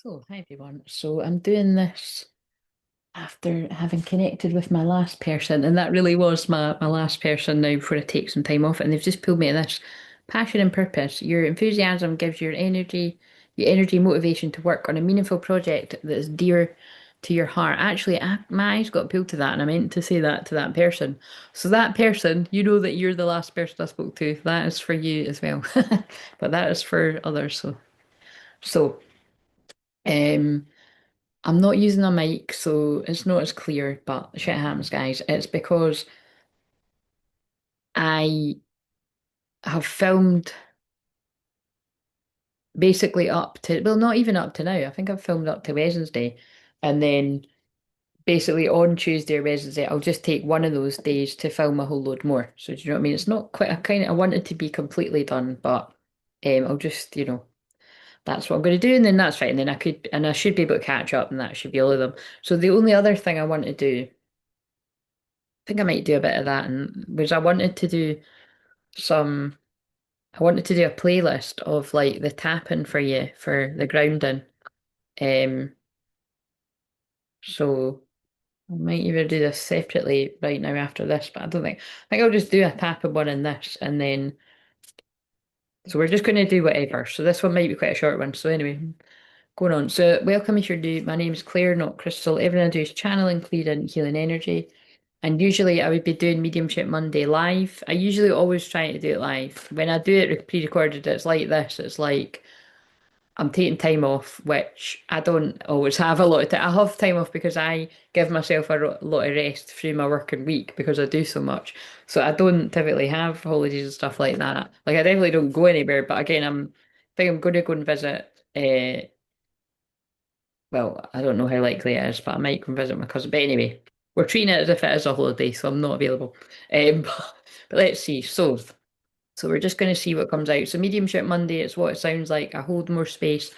So, hi everyone. So, I'm doing this after having connected with my last person, and that really was my last person now before I take some time off. And they've just pulled me to this passion and purpose. Your enthusiasm gives your energy, motivation to work on a meaningful project that is dear to your heart. Actually, my eyes got pulled to that, and I meant to say that to that person. So, that person, you know that you're the last person I spoke to. That is for you as well, but that is for others. So. Um, I'm not using a mic, so it's not as clear, but shit happens, guys. It's because I have filmed basically up to, well, not even up to now. I think I've filmed up to Wednesday. And then basically on Tuesday or Wednesday, I'll just take one of those days to film a whole load more. So do you know what I mean? It's not quite, I wanted to be completely done, but I'll just, that's what I'm going to do. And then that's fine. And then I should be able to catch up and that should be all of them. So the only other thing I want to do think I might do a bit of that and was some I wanted to do a playlist of like the tapping for you for the grounding. Um so I might either do this separately right now after this, but I think I'll just do a tapping one in this and then so we're just gonna do whatever. So this one might be quite a short one. So anyway, going on. So welcome if you're new. My name's Claire, not Crystal. Everything I do is channeling, clearing, healing energy. And usually I would be doing Mediumship Monday live. I usually always try to do it live. When I do it pre-recorded, it's like this. It's like I'm taking time off, which I don't always have a lot of time. I have time off because I give myself lot of rest through my working week because I do so much. So I don't typically have holidays and stuff like that. Like I definitely don't go anywhere. But again, I think I'm going to go and visit. Well, I don't know how likely it is, but I might come visit my cousin. But anyway, we're treating it as if it is a holiday, so I'm not available. But let's see. So we're just going to see what comes out. So Mediumship Monday, it's what it sounds like. I hold more space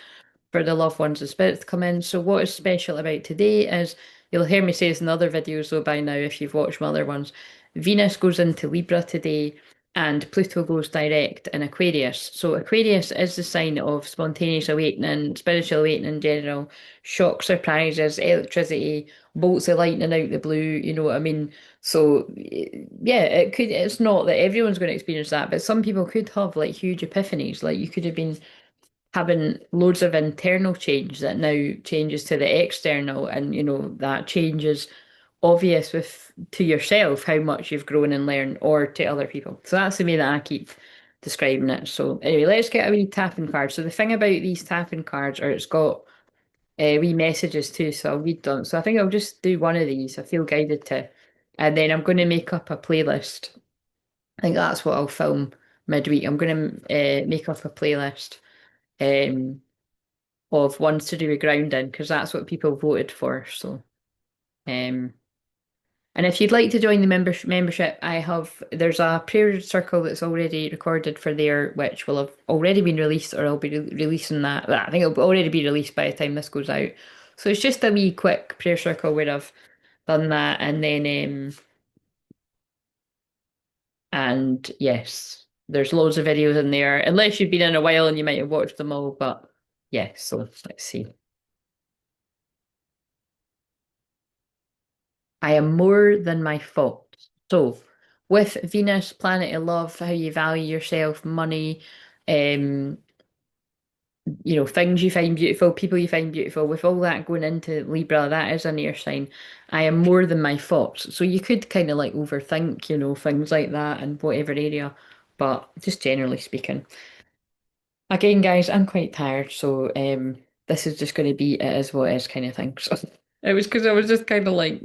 for the loved ones and spirits to come in. So what is special about today is you'll hear me say this in other videos though by now if you've watched my other ones. Venus goes into Libra today and Pluto goes direct in Aquarius. So Aquarius is the sign of spontaneous awakening, spiritual awakening in general, shock surprises, electricity, bolts of lightning out the blue, you know what I mean? So yeah, it's not that everyone's going to experience that, but some people could have like huge epiphanies. Like you could have been having loads of internal change that now changes to the external, and that change is obvious with to yourself how much you've grown and learned, or to other people. So that's the way that I keep describing it. So anyway, let's get a wee tapping card. So the thing about these tapping cards are it's got wee messages too, so I'll read them. So I think I'll just do one of these. I feel guided to, and then I'm going to make up a playlist. I think that's what I'll film midweek. I'm going to make up a playlist. Um, of ones to do with grounding because that's what people voted for. So, um, and if you'd like to join the membership, there's a prayer circle that's already recorded for there, which will have already been released, or I'll be releasing that. Well, I think it'll already be released by the time this goes out. So it's just a wee quick prayer circle where I've done that, and then and yes, there's loads of videos in there. Unless you've been in a while and you might have watched them all, but yeah. So let's see. I am more than my faults. So, with Venus, planet of love, how you value yourself, money, um, things you find beautiful, people you find beautiful, with all that going into Libra, that is an air sign. I am more than my faults. So you could kind of like overthink, things like that in whatever area, but just generally speaking. Again, guys, I'm quite tired, so this is just going to be it is what it is kind of thing. So it was because I was just kind of like.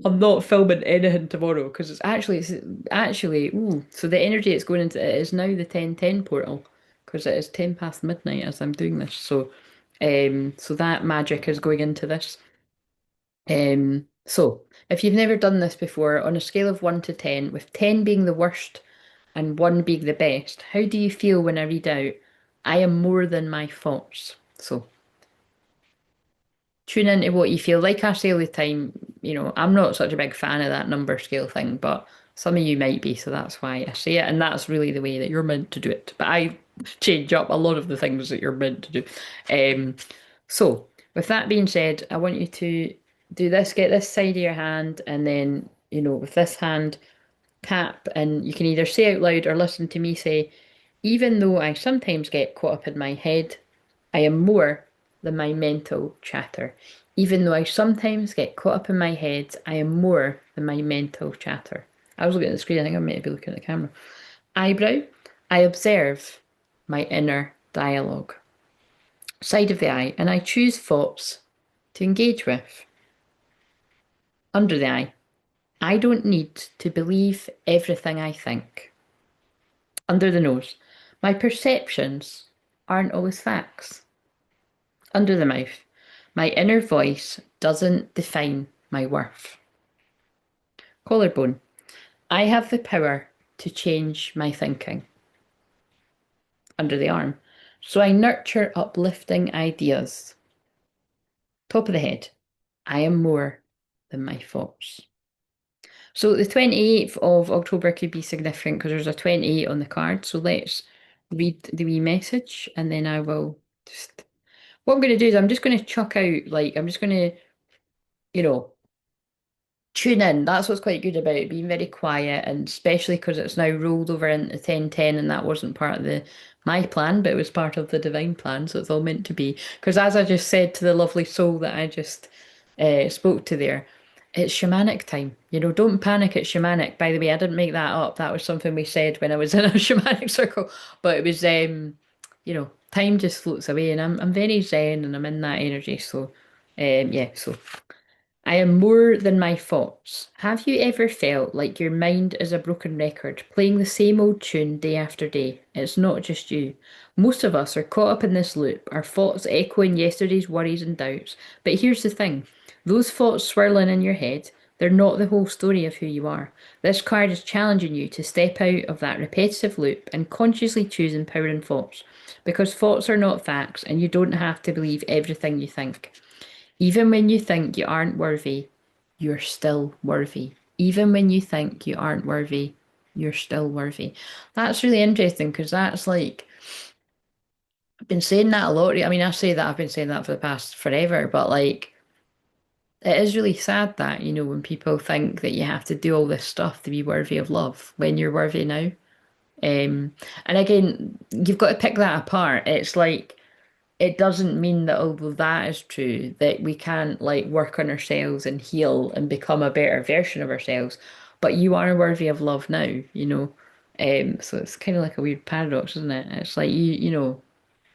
I'm not filming anything tomorrow because it's actually so the energy it's going into it is now the 10:10 portal because it is 10 past midnight as I'm doing this. So that magic is going into this. So if you've never done this before, on a scale of 1 to 10, with 10 being the worst and 1 being the best, how do you feel when I read out, I am more than my faults? So tune into what you feel. Like I say all the time, I'm not such a big fan of that number scale thing, but some of you might be, so that's why I say it, and that's really the way that you're meant to do it. But I change up a lot of the things that you're meant to do. Um, so, with that being said, I want you to do this, get this side of your hand, and then, with this hand, tap, and you can either say out loud or listen to me say, even though I sometimes get caught up in my head, I am more than my mental chatter. Even though I sometimes get caught up in my head, I am more than my mental chatter. I was looking at the screen, I think I might be looking at the camera. Eyebrow, I observe my inner dialogue. Side of the eye, and I choose thoughts to engage with. Under the eye, I don't need to believe everything I think. Under the nose, my perceptions aren't always facts. Under the mouth, my inner voice doesn't define my worth. Collarbone, I have the power to change my thinking. Under the arm, so I nurture uplifting ideas. Top of the head, I am more than my thoughts. So the 28th of October could be significant because there's a 28 on the card. So let's read the wee message and then I will just. What I'm going to do is I'm just going to chuck out, like, I'm just going to, you know, tune in. That's what's quite good about it, being very quiet, and especially because it's now rolled over into 1010, and that wasn't part of the my plan, but it was part of the divine plan, so it's all meant to be. Because as I just said to the lovely soul that I just spoke to there, it's shamanic time. Don't panic, it's shamanic. By the way, I didn't make that up. That was something we said when I was in a shamanic circle. But it was time just floats away, and I'm very zen and I'm in that energy. So yeah, so I am more than my thoughts. Have you ever felt like your mind is a broken record, playing the same old tune day after day? It's not just you. Most of us are caught up in this loop, our thoughts echoing yesterday's worries and doubts. But here's the thing, those thoughts swirling in your head, they're not the whole story of who you are. This card is challenging you to step out of that repetitive loop and consciously choose empowering thoughts. Because thoughts are not facts, and you don't have to believe everything you think. Even when you think you aren't worthy, you're still worthy. Even when you think you aren't worthy, you're still worthy. That's really interesting because that's like, I've been saying that a lot. I mean, I say that I've been saying that for the past forever, but like, it is really sad that, when people think that you have to do all this stuff to be worthy of love when you're worthy now. And again, you've got to pick that apart. It's like, it doesn't mean that although that is true, that we can't like work on ourselves and heal and become a better version of ourselves. But you are worthy of love now. So it's kind of like a weird paradox, isn't it? It's like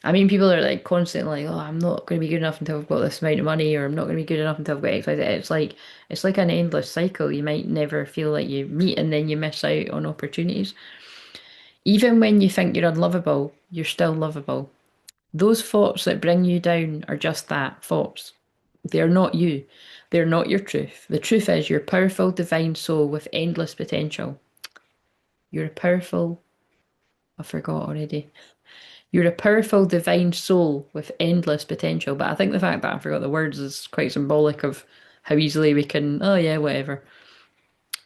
I mean, people are like constantly like, oh, I'm not going to be good enough until I've got this amount of money, or I'm not going to be good enough until I've got X, Y, Z. It's like an endless cycle. You might never feel like you meet, and then you miss out on opportunities. Even when you think you're unlovable, you're still lovable. Those thoughts that bring you down are just that, thoughts. They're not you. They're not your truth. The truth is your powerful divine soul with endless potential. You're a powerful, I forgot already. You're a powerful divine soul with endless potential. But I think the fact that I forgot the words is quite symbolic of how easily we can, oh yeah, whatever.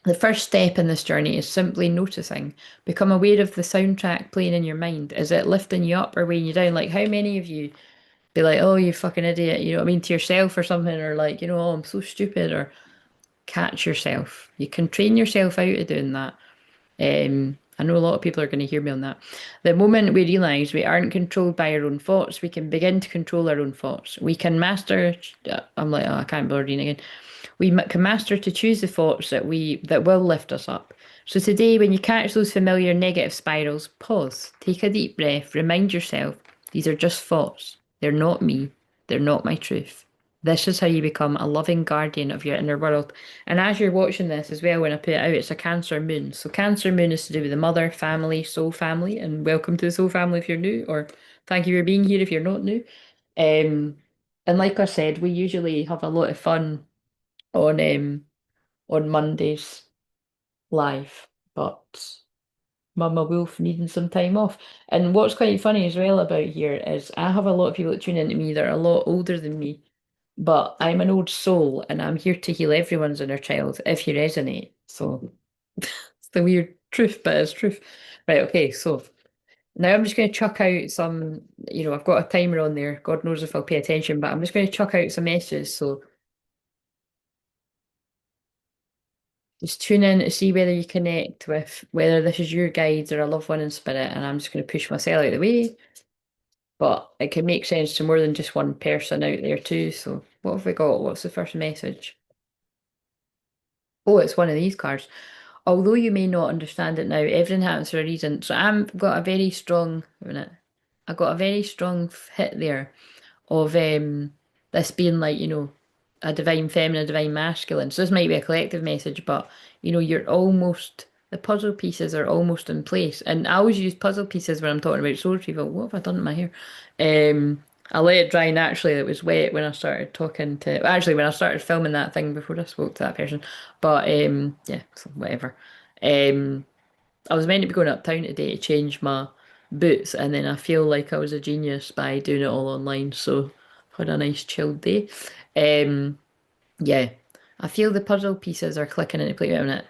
The first step in this journey is simply noticing. Become aware of the soundtrack playing in your mind. Is it lifting you up or weighing you down? Like, how many of you be like, oh, you fucking idiot, you know what I mean, to yourself or something, or like, oh, I'm so stupid, or catch yourself. You can train yourself out of doing that. I know a lot of people are going to hear me on that. The moment we realise we aren't controlled by our own thoughts, we can begin to control our own thoughts. We can master. I'm like, oh, I can't be reading again. We can master to choose the thoughts that will lift us up. So today, when you catch those familiar negative spirals, pause, take a deep breath, remind yourself these are just thoughts. They're not me. They're not my truth. This is how you become a loving guardian of your inner world. And as you're watching this as well, when I put it out, it's a Cancer moon. So Cancer moon is to do with the mother, family, soul family, and welcome to the soul family if you're new, or thank you for being here if you're not new. Um, and like I said, we usually have a lot of fun on Mondays live, but Mama Wolf needing some time off. And what's quite funny as well about here is I have a lot of people that tune into me that are a lot older than me, but I'm an old soul and I'm here to heal everyone's inner child if you resonate. So it's the weird truth, but it's truth. Right, okay, so Now I'm just going to chuck out some, I've got a timer on there. God knows if I'll pay attention, but I'm just going to chuck out some messages. So just tune in to see whether you connect with whether this is your guides or a loved one in spirit. And I'm just going to push myself out of the way. But it can make sense to more than just one person out there too. So what have we got? What's the first message? Oh, it's one of these cards. Although you may not understand it now, everything happens for a reason. So I've got a very strong, wait a minute, I got a very strong hit there of this being like, a divine feminine, a divine masculine. So this might be a collective message, but you're almost the puzzle pieces are almost in place. And I always use puzzle pieces when I'm talking about soul retrieval. What have I done in my hair? I let it dry naturally. It was wet when I started talking to, well, actually when I started filming that thing before I spoke to that person. But yeah, so whatever. Um I was meant to be going uptown today to change my boots, and then I feel like I was a genius by doing it all online. So I had a nice chilled day. Um, yeah, I feel the puzzle pieces are clicking into place. Wait a minute.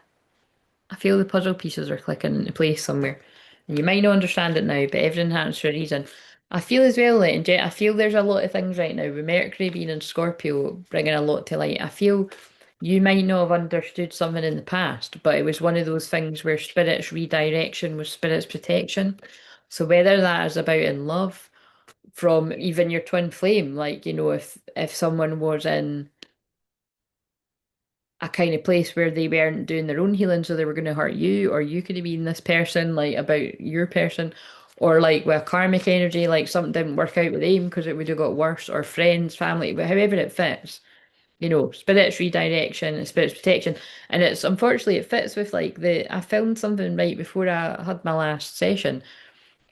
I feel the puzzle pieces are clicking into place somewhere. And you might not understand it now, but everything happens for a reason. I feel as well, like, I feel there's a lot of things right now with Mercury being in Scorpio, bringing a lot to light. I feel you might not have understood something in the past, but it was one of those things where spirit's redirection was spirit's protection. So whether that is about in love, from even your twin flame, like, if someone was in a kind of place where they weren't doing their own healing, so they were going to hurt you, or you could have been this person, like about your person, or like with karmic energy, like something didn't work out with them because it would have got worse, or friends, family, but however it fits, spirit's redirection and spirit's protection. And it's unfortunately it fits with like I filmed something right before I had my last session.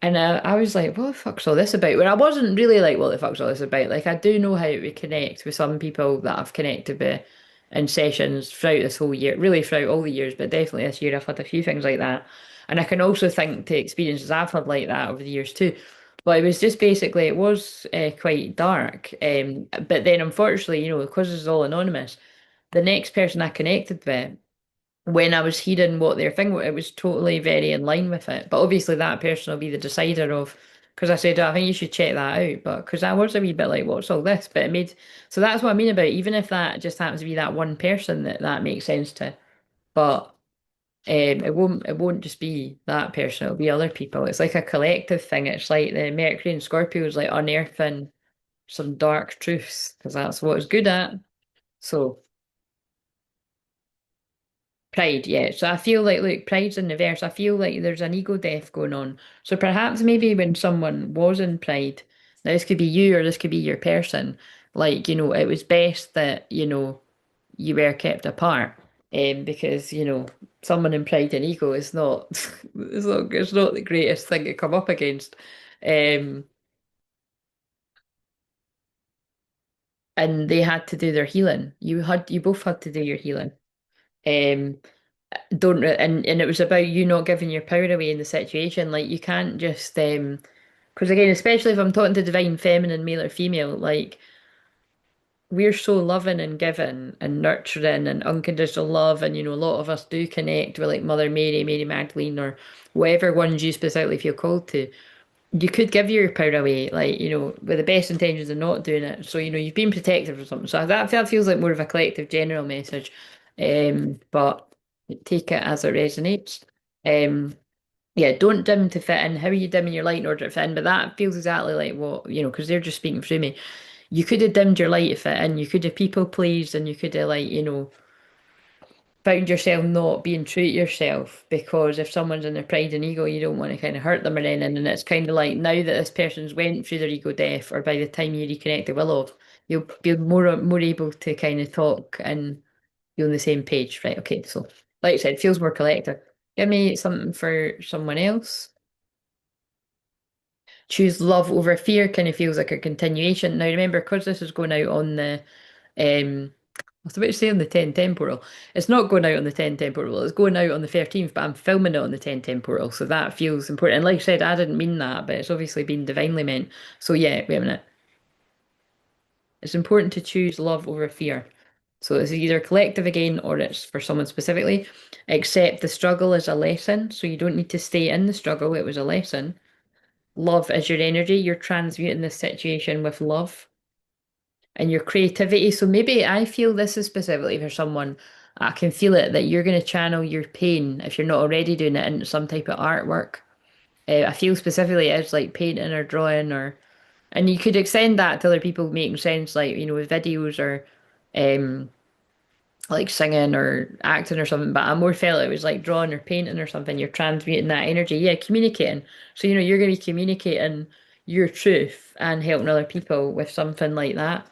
And I was like, what the fuck's all this about? When I wasn't really like, what the fuck's all this about? Like, I do know how to connect with some people that I've connected with in sessions throughout this whole year, really throughout all the years, but definitely this year I've had a few things like that. And I can also think to experiences I've had like that over the years too. But it was just basically, it was quite dark. But then unfortunately, because it's all anonymous, the next person I connected with, when I was hearing what their thing was, it was totally very in line with it. But obviously, that person will be the decider of, because I said, "Oh, I think you should check that out." But because I was a wee bit like, what's all this? But it made, so that's what I mean about it. Even if that just happens to be that one person that makes sense to. But it won't just be that person, it'll be other people. It's like a collective thing. It's like the Mercury and Scorpio is like unearthing some dark truths, because that's what it's good at. So. Pride, yeah. So I feel like, look, pride's in reverse. I feel like there's an ego death going on. So perhaps maybe when someone was in pride, now this could be you or this could be your person, like, it was best that, you were kept apart. Because, someone in pride and ego is not, it's not the greatest thing to come up against. Um, and they had to do their healing. You both had to do your healing. Um, don't and it was about you not giving your power away in the situation. Like you can't just because again, especially if I'm talking to divine feminine, male or female, like we're so loving and giving and nurturing and unconditional love, and a lot of us do connect with like Mother Mary, Mary Magdalene, or whatever ones you specifically feel called to. You could give your power away, like, with the best intentions of not doing it. So, you've been protected or something. So that feels like more of a collective general message. But take it as it resonates. Um, yeah, don't dim to fit in. How are you dimming your light in order to fit in? But that feels exactly like what, because they're just speaking through me. You could have dimmed your light to fit in. You could have people pleased and you could have like, found yourself not being true to yourself because if someone's in their pride and ego, you don't want to kind of hurt them or anything. And it's kind of like now that this person's went through their ego death, or by the time you reconnect the will of, you'll be more able to kind of talk and be on the same page, right? Okay, so like I said, it feels more collective. Give me something for someone else. Choose love over fear kind of feels like a continuation. Now remember, because this is going out on the I was about to say on the 1010 portal. It's not going out on the 1010 portal. It's going out on the 13th, but I'm filming it on the 1010 portal. So that feels important. And like I said, I didn't mean that, but it's obviously been divinely meant. So yeah, wait a minute. It's important to choose love over fear. So it's either collective again or it's for someone specifically. Accept the struggle as a lesson. So you don't need to stay in the struggle. It was a lesson. Love is your energy. You're transmuting this situation with love and your creativity. So maybe I feel this is specifically for someone. I can feel it that you're going to channel your pain if you're not already doing it into some type of artwork. I feel specifically it's like painting or drawing or, and you could extend that to other people making sense, like, with videos or, um, like singing or acting or something. But I more felt it was like drawing or painting or something. You're transmuting that energy. Yeah, communicating. So, you're going to be communicating your truth and helping other people with something like that.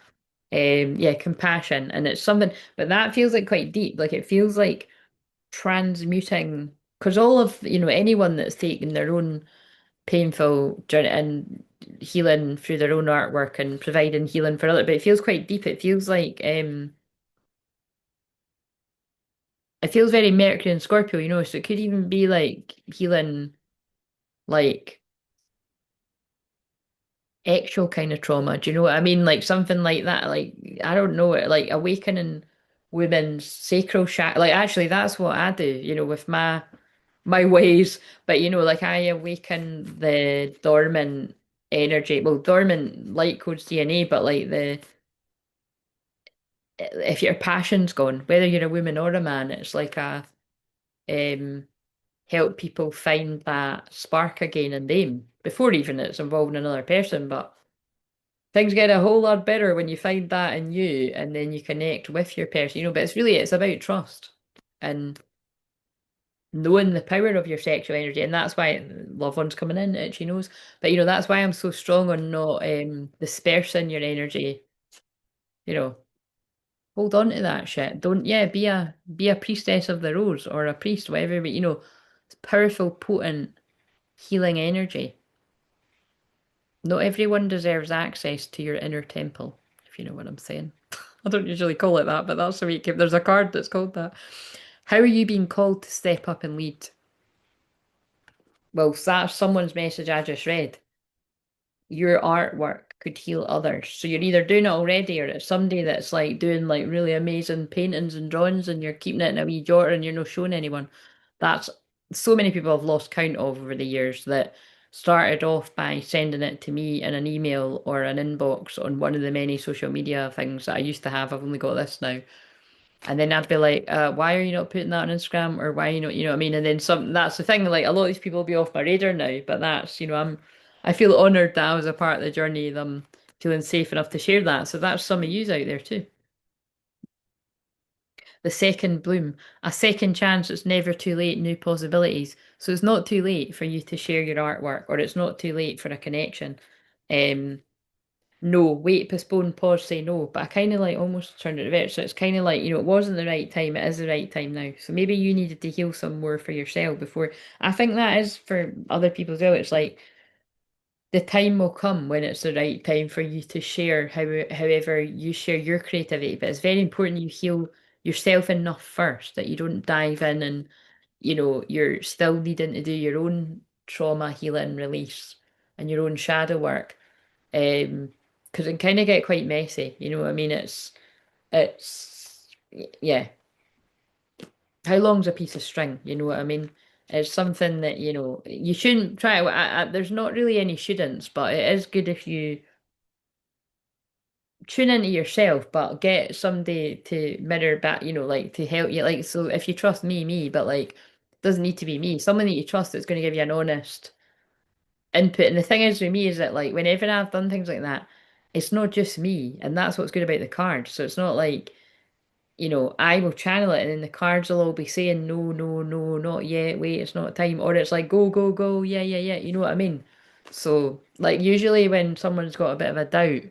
Yeah, compassion. And it's something, but that feels like quite deep. Like it feels like transmuting, because all of, anyone that's taken their own painful journey and healing through their own artwork and providing healing for others, but it feels quite deep. It feels very Mercury and Scorpio, so it could even be like healing like actual kind of trauma. Do you know what I mean? Like something like that. Like I don't know it, like awakening women's sacral chakra. Like actually that's what I do, with my ways. But like I awaken the dormant energy. Well, dormant light codes DNA, but like the if your passion's gone, whether you're a woman or a man, it's like a um help people find that spark again in them before even it's involving another person. But things get a whole lot better when you find that in you and then you connect with your person, but it's about trust and knowing the power of your sexual energy. And that's why loved ones coming in, itchy nose. But that's why I'm so strong on not dispersing your energy, you know. Hold on to that shit. Don't, yeah, be a priestess of the rose or a priest, whatever, but it's powerful, potent, healing energy. Not everyone deserves access to your inner temple, if you know what I'm saying. I don't usually call it that, but that's the way it came. There's a card that's called that. How are you being called to step up and lead? Well, that's someone's message I just read. Your artwork could heal others. So you're either doing it already or it's somebody that's like doing like really amazing paintings and drawings and you're keeping it in a wee jar and you're not showing anyone. That's so many people have lost count of over the years that started off by sending it to me in an email or an inbox on one of the many social media things that I used to have. I've only got this now. And then I'd be like, why are you not putting that on Instagram? Or why are you not, you know what I mean? And then that's the thing, like a lot of these people will be off my radar now, but I feel honoured that I was a part of the journey, them feeling safe enough to share that. So that's some of yous out there too. The second bloom, a second chance, it's never too late, new possibilities. So it's not too late for you to share your artwork, or it's not too late for a connection. Um, no, wait, postpone, pause, say no. But I kind of like almost turned it reverse. So it's kind of like, it wasn't the right time, it is the right time now. So maybe you needed to heal some more for yourself before. I think that is for other people as well. It's like the time will come when it's the right time for you to share however you share your creativity. But it's very important you heal yourself enough first that you don't dive in and, you're still needing to do your own trauma healing release and your own shadow work because it kind of get quite messy, you know what I mean? It's yeah. How long's a piece of string? You know what I mean? It's something that you shouldn't try. There's not really any shouldn'ts, but it is good if you tune into yourself, but get somebody to mirror back, like to help you. Like so, if you trust me, but like it doesn't need to be me. Someone that you trust that's going to give you an honest input. And the thing is with me is that like whenever I've done things like that, it's not just me, and that's what's good about the cards. So it's not like, I will channel it and then the cards will all be saying no, no, no, not yet, wait, it's not time. Or it's like go, go, go, yeah, yeah, yeah. You know what I mean? So like usually when someone's got a bit of a doubt,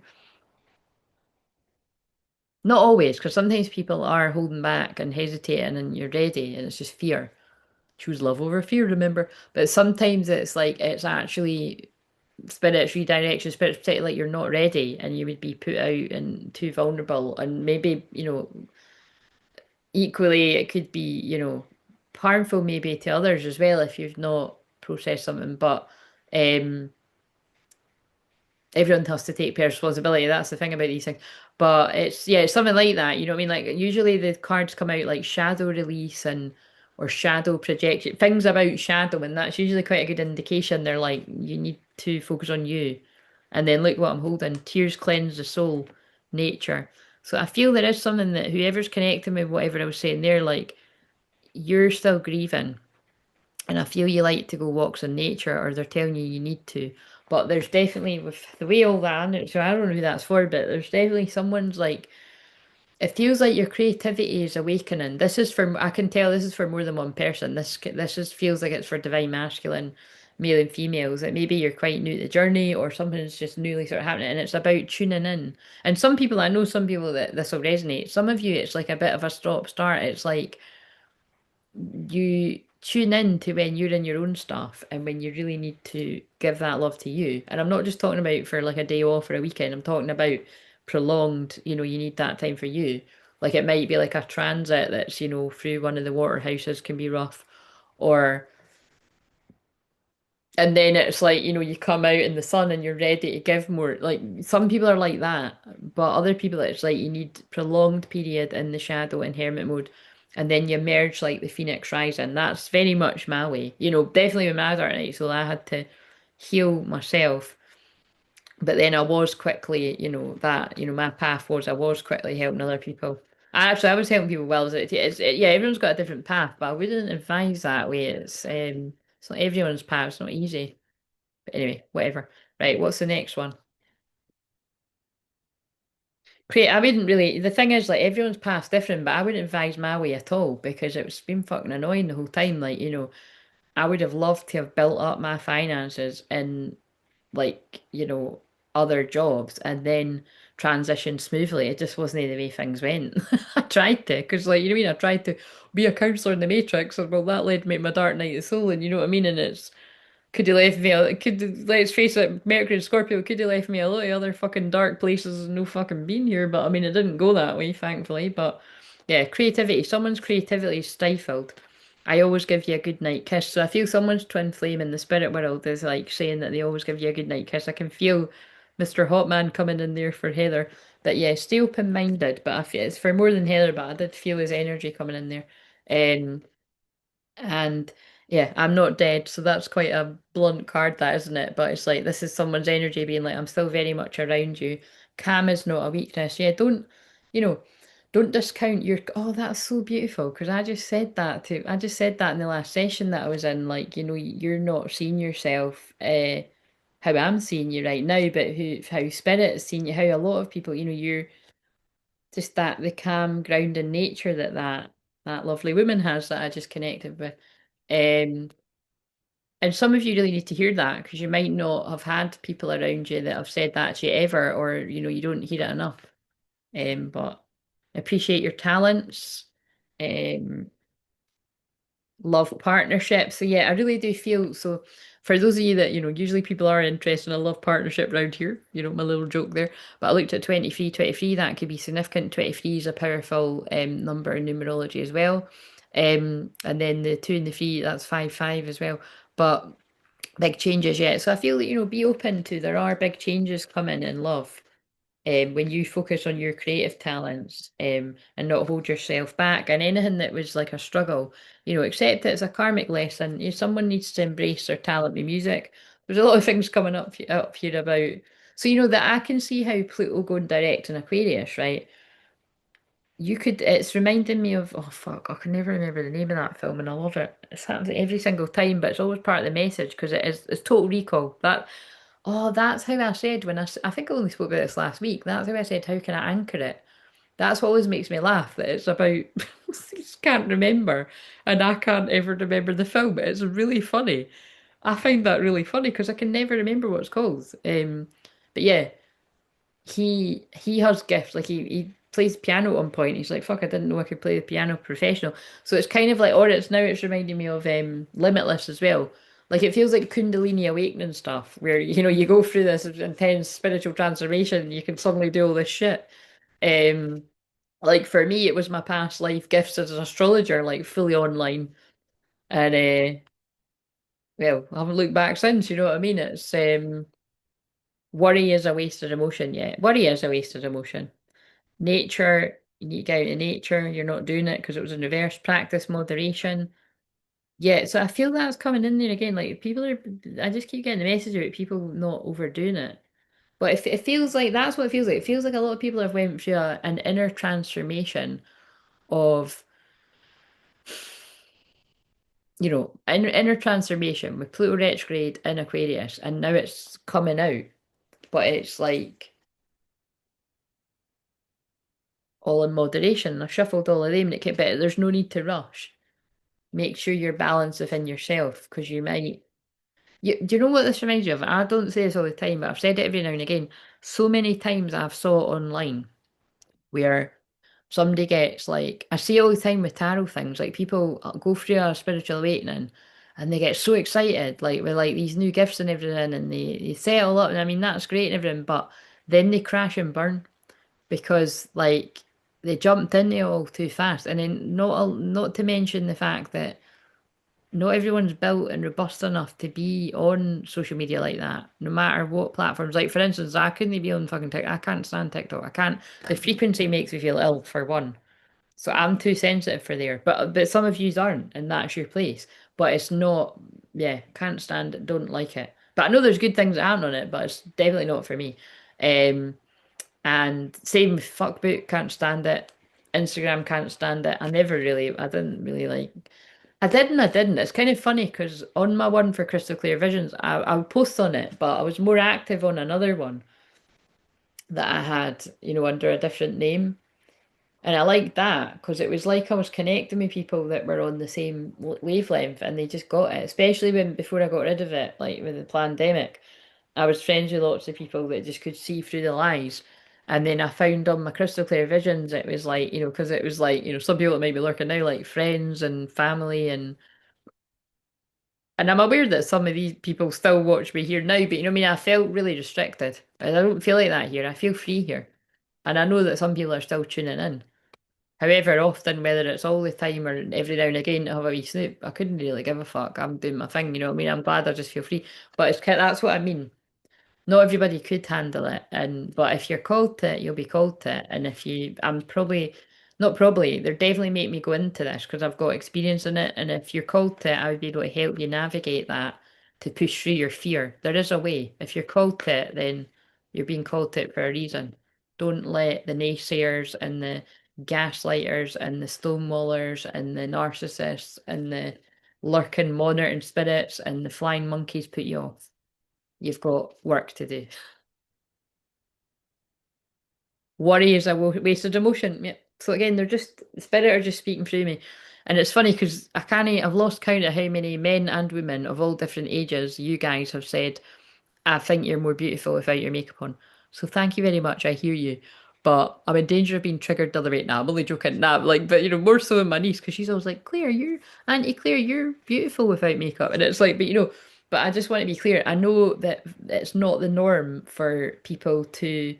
not always, because sometimes people are holding back and hesitating and you're ready and it's just fear. Choose love over fear, remember? But sometimes it's like it's actually spirits redirection, spirits protect like you're not ready and you would be put out and too vulnerable and maybe, equally it could be, harmful maybe to others as well if you've not processed something. But um everyone has to take responsibility. That's the thing about these things. But it's something like that. You know what I mean? Like usually the cards come out like shadow release and or shadow projection, things about shadow, and that's usually quite a good indication. They're like you need to focus on you. And then look what I'm holding. Tears cleanse the soul, nature. So I feel there is something that whoever's connecting with whatever I was saying there, like you're still grieving. And I feel you like to go walks in nature, or they're telling you you need to. But there's definitely, with the way all that, so I don't know who that's for, but there's definitely someone's like, it feels like your creativity is awakening. This is for, I can tell this is for more than one person. This just feels like it's for divine masculine, male and females. That maybe you're quite new to the journey or something's just newly sort of happening and it's about tuning in. And some people, I know some people that this will resonate. Some of you, it's like a bit of a stop start. It's like you tune in to when you're in your own stuff and when you really need to give that love to you. And I'm not just talking about for like a day off or a weekend. I'm talking about prolonged, you need that time for you. Like it might be like a transit that's, through one of the water houses can be rough. Or and then it's like, you come out in the sun and you're ready to give more. Like some people are like that, but other people it's like you need prolonged period in the shadow and hermit mode, and then you emerge like the phoenix rising. That's very much my way. Definitely with my dark night, so I had to heal myself. But then I was quickly, my path was I was quickly helping other people. I was helping people well. Yeah, everyone's got a different path, but I wouldn't advise that way. It's not everyone's path. It's not easy. But anyway, whatever. Right, what's the next one? Great. I wouldn't really. The thing is, like, everyone's path's different, but I wouldn't advise my way at all because it's been fucking annoying the whole time. Like, I would have loved to have built up my finances in, like, other jobs and then transitioned smoothly. It just wasn't the way things went. I tried to, because, like, you know what I mean? I tried to be a counselor in the Matrix, and well, that led me to my dark night of the soul, and you know what I mean? And it's could you left me? Let's face it, Mercury and Scorpio could have left me a lot of other fucking dark places and no fucking been here. But I mean, it didn't go that way, thankfully. But yeah, creativity. Someone's creativity is stifled. I always give you a good night kiss. So I feel someone's twin flame in the spirit world is like saying that they always give you a good night kiss. I can feel Mr. Hotman coming in there for Heather. But yeah, stay open minded. But I feel it's for more than Heather. But I did feel his energy coming in there. Um, and yeah, I'm not dead, so that's quite a blunt card, that isn't it? But it's like this is someone's energy being like, I'm still very much around you. Calm is not a weakness. Yeah, you know, don't discount your. Oh, that's so beautiful because I just said that in the last session that I was in. Like, you're not seeing yourself how I'm seeing you right now, but how spirit is seeing you. How a lot of people, you're just that the calm, grounding nature that lovely woman has that I just connected with. Um, and some of you really need to hear that because you might not have had people around you that have said that to you ever, or you don't hear it enough. But appreciate your talents. Um, love partnership. So yeah, I really do feel so for those of you that, usually people are interested in a love partnership around here, my little joke there. But I looked at 23, 23, that could be significant. 23 is a powerful number in numerology as well. And then the two and the three, that's 5, 5 as well. But big changes yet. So I feel that, be open to there are big changes coming in love when you focus on your creative talents and not hold yourself back and anything that was like a struggle, accept it as a karmic lesson. Someone needs to embrace their talent with music. There's a lot of things coming up here about. So that I can see how Pluto going direct in Aquarius, right? It's reminding me of, oh fuck, I can never remember the name of that film and I love it. It's happened every single time, but it's always part of the message because it's Total Recall. That's how I said I think I only spoke about this last week. That's how I said, how can I anchor it? That's what always makes me laugh, that it's about, I just can't remember, and I can't ever remember the film. It's really funny. I find that really funny because I can never remember what it's called. But yeah, he has gifts. Like he plays piano at one point. He's like, fuck, I didn't know I could play the piano professional. So it's kind of like, or it's reminding me of Limitless as well. Like it feels like Kundalini awakening stuff, where you go through this intense spiritual transformation, and you can suddenly do all this shit. Um, like for me, it was my past life gifts as an astrologer, like fully online, and well, I haven't looked back since. You know what I mean? It's worry is a wasted emotion. Yeah, worry is a wasted emotion. Nature, you need to get out in nature. You're not doing it because it was in reverse. Practice moderation. Yeah, so I feel that's coming in there again. Like people are, I just keep getting the message about people not overdoing it. But it feels like that's what it feels like. It feels like a lot of people have went through an inner transformation of, inner transformation with Pluto retrograde in Aquarius, and now it's coming out. But it's like all in moderation. I shuffled all of them and it kept better. There's no need to rush. Make sure you're balanced within yourself because you might. Do you know what this reminds you of? I don't say this all the time, but I've said it every now and again. So many times I've saw it online where somebody gets like, I see it all the time with tarot things, like people go through a spiritual awakening and they get so excited, like with like these new gifts and everything, and they set it all up, and I mean that's great and everything, but then they crash and burn because like they jumped in it all too fast, and then not to mention the fact that not everyone's built and robust enough to be on social media like that, no matter what platforms. Like for instance, I couldn't be on fucking TikTok. I can't stand TikTok. I can't. The frequency makes me feel ill for one. So I'm too sensitive for there. But some of yous aren't, and that's your place. But it's not. Yeah, can't stand it. Don't like it. But I know there's good things that aren't on it, but it's definitely not for me. Um, and same with fuckbook, can't stand it. Instagram can't stand it. I didn't really like. I did and I didn't. It's kind of funny because on my one for Crystal Clear Visions, I would post on it, but I was more active on another one that I had, under a different name. And I liked that because it was like I was connecting with people that were on the same wavelength and they just got it, especially when before I got rid of it, like with the pandemic. I was friends with lots of people that just could see through the lies. And then I found on my crystal clear visions, it was like, because it was like, some people that might be lurking now, like friends and family and I'm aware that some of these people still watch me here now, but you know what I mean? I felt really restricted. And I don't feel like that here. I feel free here. And I know that some people are still tuning in. However, often, whether it's all the time or every now and again to have a wee snoop, I couldn't really give a fuck. I'm doing my thing, you know what I mean? I'm glad I just feel free. But it's kind that's what I mean. Not everybody could handle it, and but if you're called to it, you'll be called to it. And if you, I'm probably not probably, they're definitely make me go into this because I've got experience in it. And if you're called to it, I would be able to help you navigate that to push through your fear. There is a way. If you're called to it, then you're being called to it for a reason. Don't let the naysayers and the gaslighters and the stonewallers and the narcissists and the lurking monitoring spirits and the flying monkeys put you off. You've got work to do. Worry is a wasted emotion. Yeah. So again, they're just spirit are just speaking through me, and it's funny because I've lost count of how many men and women of all different ages you guys have said, "I think you're more beautiful without your makeup on." So thank you very much. I hear you, but I'm in danger of being triggered the other way. Now I'm only joking. Nah, like, but more so in my niece because she's always like, "Claire, you're Auntie Claire, you're beautiful without makeup," and it's like, but I just want to be clear. I know that it's not the norm for people to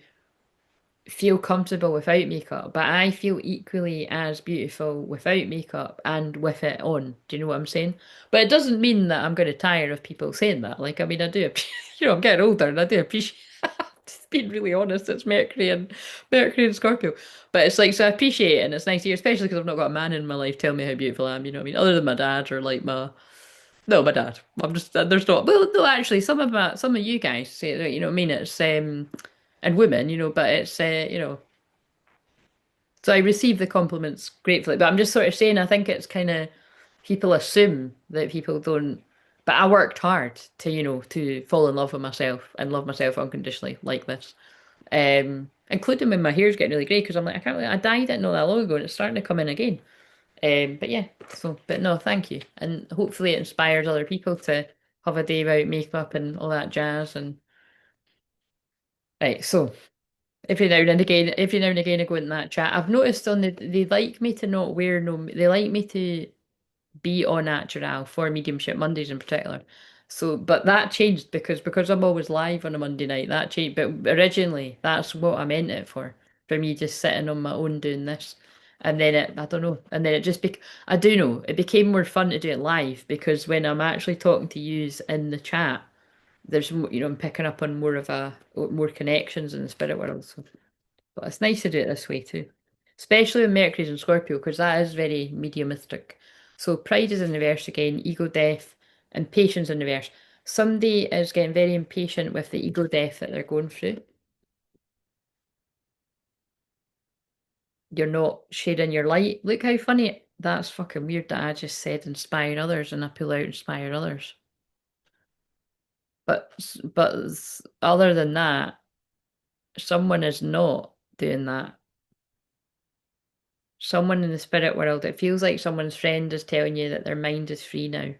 feel comfortable without makeup, but I feel equally as beautiful without makeup and with it on. Do you know what I'm saying? But it doesn't mean that I'm going to tire of people saying that. Like, I mean, I do, I'm getting older and I do appreciate. Just being really honest, it's Mercury and Scorpio, but it's like so I appreciate it and it's nice to hear, especially because I've not got a man in my life tell me how beautiful I am. You know what I mean? Other than my dad or like my dad. I'm just there's not. Well, no, actually, some of you guys say that. You know what I mean? It's and women, but it's so I receive the compliments gratefully, but I'm just sort of saying I think it's kind of people assume that people don't, but I worked hard to to fall in love with myself and love myself unconditionally like this, including when my hair's getting really grey because I'm like I can't really, I dyed it not that long ago and it's starting to come in again. But yeah, but no, thank you, and hopefully it inspires other people to have a day without makeup and all that jazz. And right, so. Every now and again, I go in that chat. I've noticed on they like me to not wear no. They like me to be au natural for mediumship Mondays in particular. So, but that changed because I'm always live on a Monday night. That changed, but originally that's what I meant it for me just sitting on my own doing this, and then I don't know, and then it just I do know it became more fun to do it live because when I'm actually talking to yous in the chat, there's I'm picking up on more connections in the spirit world. So. But it's nice to do it this way too. Especially with Mercury's in Scorpio, because that is very mediumistic. So pride is in reverse again, ego death, and patience in reverse. Somebody is getting very impatient with the ego death that they're going through. You're not sharing your light. Look how funny. That's fucking weird that I just said inspire others and I pull out inspire others. But other than that, someone is not doing that. Someone in the spirit world, it feels like someone's friend is telling you that their mind is free now.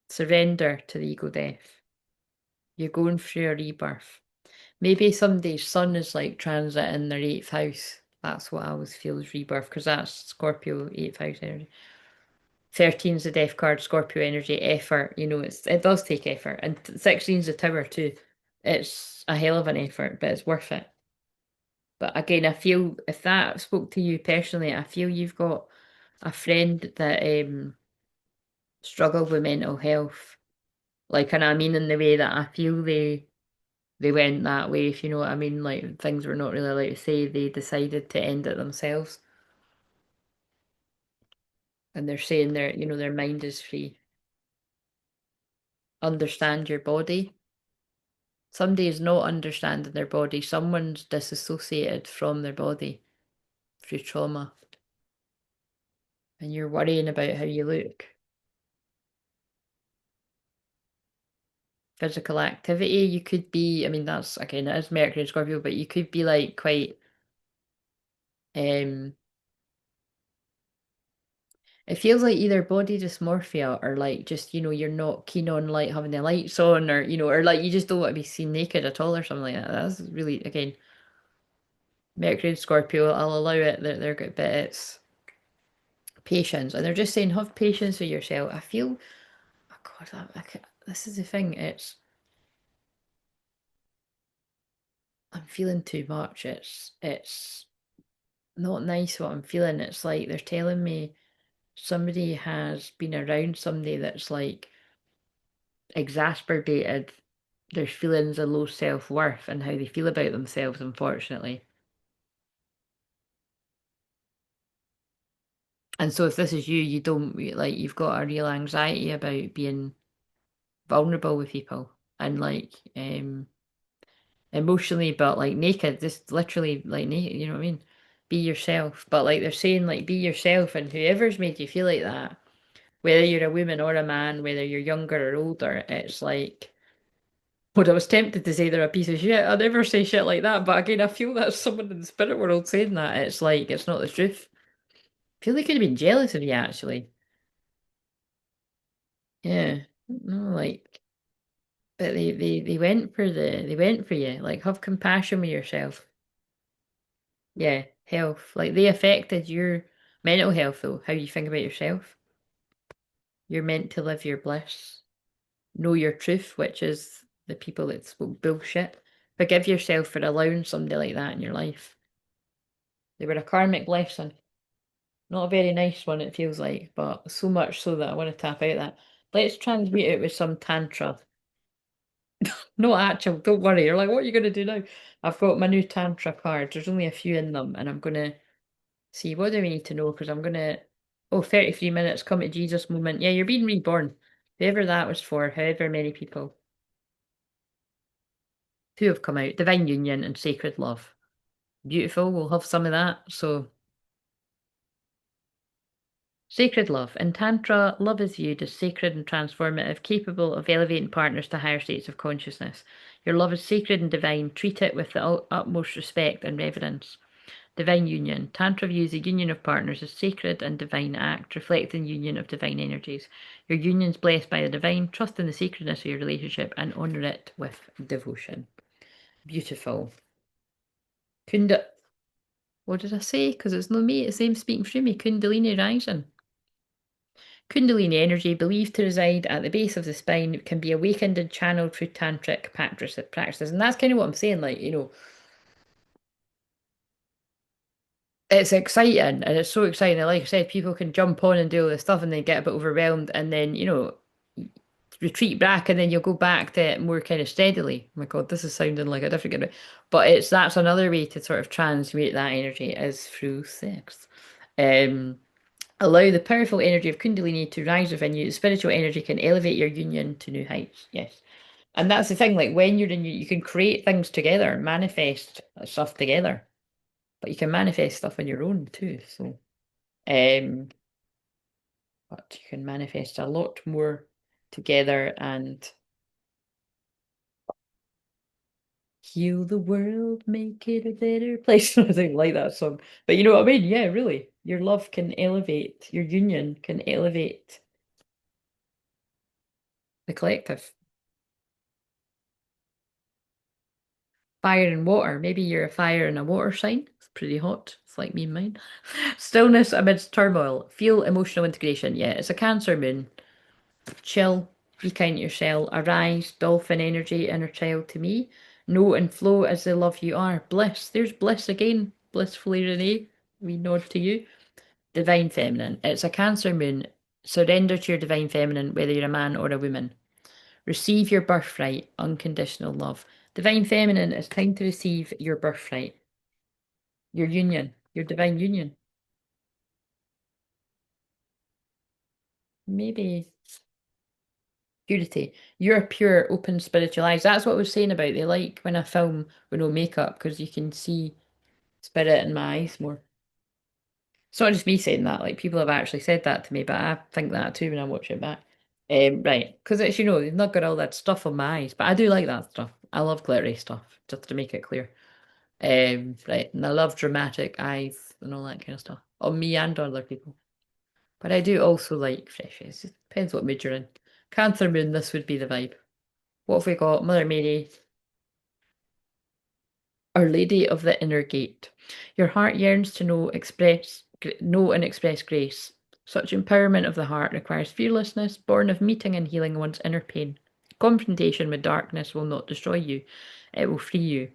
Surrender to the ego death. You're going through a rebirth. Maybe somebody's sun is like transiting their eighth house. That's what I always feel is rebirth, because that's Scorpio eighth house energy. 13's the death card, Scorpio energy, effort. It does take effort. And 16's the tower too. It's a hell of an effort, but it's worth it. But again, I feel if that spoke to you personally, I feel you've got a friend that struggled with mental health. Like, and I mean in the way that I feel they went that way, if you know what I mean. Like things were not really allowed to say, they decided to end it themselves. And they're saying their mind is free. Understand your body. Somebody is not understanding their body. Someone's disassociated from their body through trauma. And you're worrying about how you look. Physical activity, you could be, I mean, that's again, it is Mercury and Scorpio, but you could be like quite, um, it feels like either body dysmorphia or like just, you're not keen on like having the lights on or like you just don't want to be seen naked at all or something like that. That's really, again, Mercury and Scorpio, I'll allow it that they're good, but it's patience. And they're just saying, have patience with yourself. I feel, oh God, this is the thing. I'm feeling too much. It's not nice what I'm feeling. It's like they're telling me somebody has been around somebody that's like exacerbated their feelings of low self-worth and how they feel about themselves, unfortunately. And so if this is you, you don't like you've got a real anxiety about being vulnerable with people and like emotionally, but like naked, just literally like naked, you know what I mean? Be yourself. But like they're saying like be yourself, and whoever's made you feel like that, whether you're a woman or a man, whether you're younger or older, it's like, well, I was tempted to say they're a piece of shit. I never say shit like that, but again, I feel that's someone in the spirit world saying that. It's like, it's not the truth. I feel they could have been jealous of you, actually. Yeah. No, like, but they went for they went for you. Like, have compassion with yourself. Yeah, health. Like, they affected your mental health, though, how you think about yourself. You're meant to live your bliss. Know your truth, which is the people that spoke bullshit. Forgive yourself for allowing somebody like that in your life. They were a karmic blessing. Not a very nice one, it feels like, but so much so that I want to tap out that. Let's transmute it with some tantra. No, actual, don't worry. You're like, what are you going to do now? I've got my new tantra cards. There's only a few in them, and I'm going to see what do we need to know because I'm going to. Oh, 33 minutes, come to Jesus moment. Yeah, you're being reborn. Whoever that was for, however many people who have come out. Divine union and sacred love. Beautiful. We'll have some of that. So, sacred love. In Tantra, love is viewed as sacred and transformative, capable of elevating partners to higher states of consciousness. Your love is sacred and divine. Treat it with the utmost respect and reverence. Divine union. Tantra views the union of partners as sacred and divine act, reflecting union of divine energies. Your union is blessed by the divine. Trust in the sacredness of your relationship and honour it with devotion. Beautiful. Kunda. What did I say? Because it's not me, it's them speaking through me. Kundalini rising. Kundalini energy, believed to reside at the base of the spine, can be awakened and channeled through tantric practices. And that's kind of what I'm saying. Like, it's exciting and it's so exciting. And like I said, people can jump on and do all this stuff and then get a bit overwhelmed. And then, retreat back and then you'll go back to it more kind of steadily. Oh my God, this is sounding like a different kind of, but that's another way to sort of transmute that energy is through sex. Um, Allow the powerful energy of Kundalini to rise within you. The spiritual energy can elevate your union to new heights. Yes. And that's the thing, like when you're in, you can create things together, manifest stuff together, but you can manifest stuff on your own too. So, um, but you can manifest a lot more together and heal the world, make it a better place. I think like that song. But you know what I mean? Yeah, really. Your love can elevate, your union can elevate the collective. Fire and water. Maybe you're a fire and a water sign. It's pretty hot. It's like me and mine. Stillness amidst turmoil. Feel emotional integration. Yeah, it's a Cancer moon. Chill. Be kind to yourself. Arise. Dolphin energy. Inner child to me. Know and flow as the love you are. Bliss. There's bliss again. Blissfully Renee. We nod to you. Divine feminine. It's a Cancer moon. Surrender to your divine feminine, whether you're a man or a woman. Receive your birthright, unconditional love. Divine feminine, it's time to receive your birthright, your union, your divine union. Maybe purity. You're pure, open spiritual eyes. That's what I was saying about they like when I film with no makeup because you can see spirit in my eyes more. It's not just me saying that, like people have actually said that to me, but I think that too when I watch it back. Right, because it's, they've not got all that stuff on my eyes, but I do like that stuff. I love glittery stuff, just to make it clear. Right, and I love dramatic eyes and all that kind of stuff on me and on other people. But I do also like fresh faces. It depends what mood you're in. Cancer moon, this would be the vibe. What have we got? Mother Mary, Our Lady of the Inner Gate. Your heart yearns to know and express grace. Such empowerment of the heart requires fearlessness, born of meeting and healing one's inner pain. Confrontation with darkness will not destroy you, it will free you.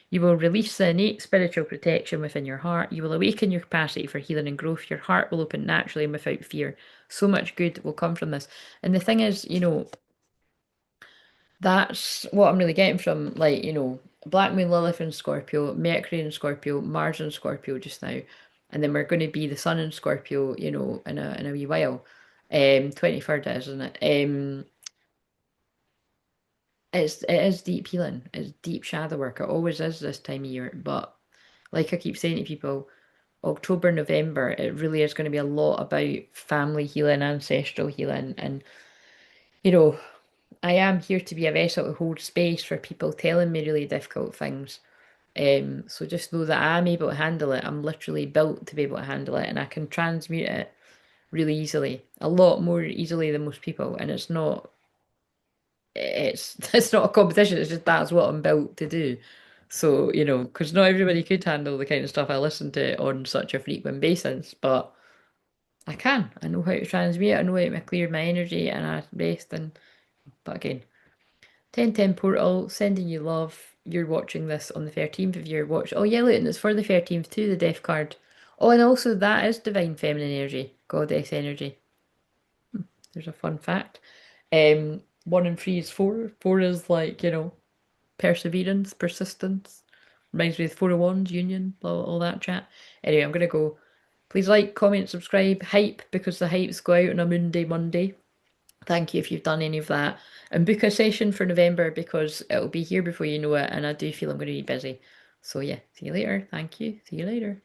You will release the innate spiritual protection within your heart. You will awaken your capacity for healing and growth. Your heart will open naturally and without fear. So much good will come from this. And the thing is, that's what I'm really getting from, like, Black Moon Lilith in Scorpio, Mercury in Scorpio, Mars in Scorpio just now. And then we're going to be the Sun in Scorpio, in a wee while. 23rd is, isn't it? It is deep healing. It's deep shadow work. It always is this time of year. But like I keep saying to people, October, November, it really is going to be a lot about family healing, ancestral healing, and you know, I am here to be a vessel to hold space for people telling me really difficult things. So just know that I'm able to handle it. I'm literally built to be able to handle it, and I can transmute it really easily, a lot more easily than most people. And it's it's not a competition. It's just that's what I'm built to do. So, because not everybody could handle the kind of stuff I listen to on such a frequent basis, but I can. I know how to transmute. I know how to clear my energy and I rest. But again, 1010 portal, sending you love. You're watching this on the 13th if you're watching. Oh, yeah, look, and it's for the 13th too, the death card. Oh, and also that is divine feminine energy, goddess energy. There's a fun fact. 1 and 3 is 4. 4 is like, perseverance, persistence. Reminds me of 401s, union, all that chat. Anyway, I'm going to go. Please like, comment, subscribe, hype, because the hypes go out on a Monday. Thank you if you've done any of that. And book a session for November because it'll be here before you know it. And I do feel I'm going to be busy. So yeah, see you later. Thank you. See you later.